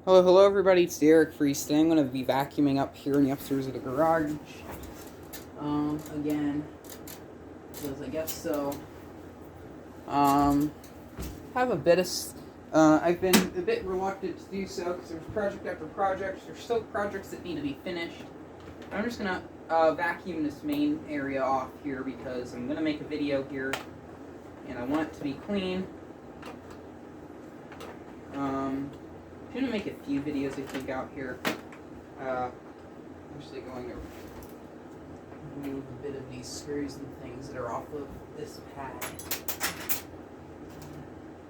Hello everybody, it's Derek Freeze. Today I'm going to be vacuuming up here in the upstairs of the garage. Again, because I guess so. Have a bit of, I've been a bit reluctant to do so because there's project after project. There's still projects that need to be finished. I'm just going to vacuum this main area off here because I'm going to make a video here and I want it to be clean. I'm going to make a few videos, I think, out here. I'm actually going to remove a bit of these screws and things that are off of this pad.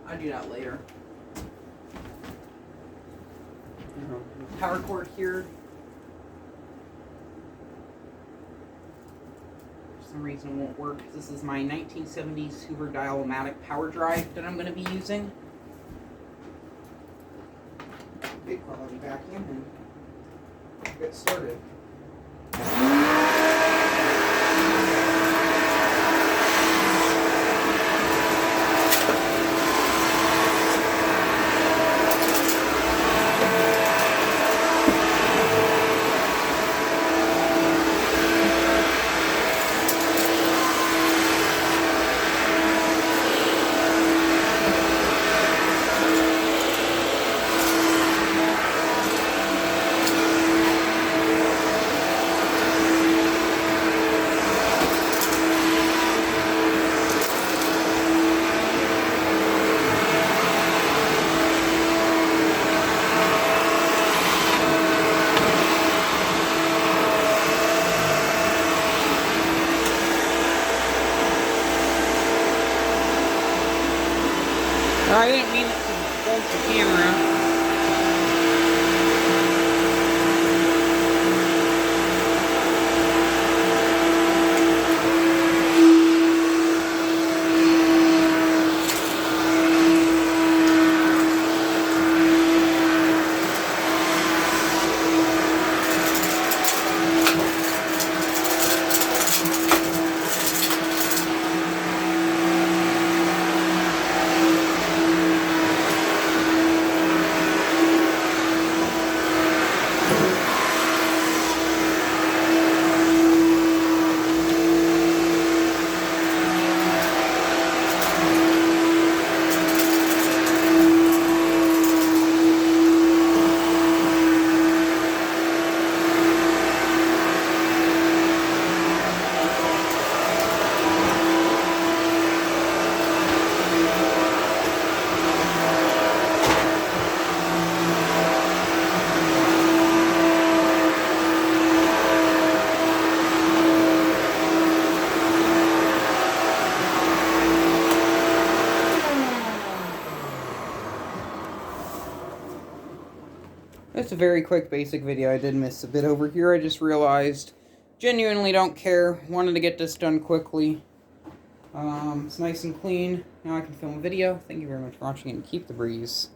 I'll do that later. Power cord here. For some reason it won't work. This is my 1970s Hoover Dial-O-Matic power drive that I'm going to be using. Big quality vacuum and get started. I didn't mean it to bump the camera. It's a very quick, basic video. I did miss a bit over here. I just realized. Genuinely don't care. Wanted to get this done quickly. It's nice and clean. Now I can film a video. Thank you very much for watching and keep the breeze.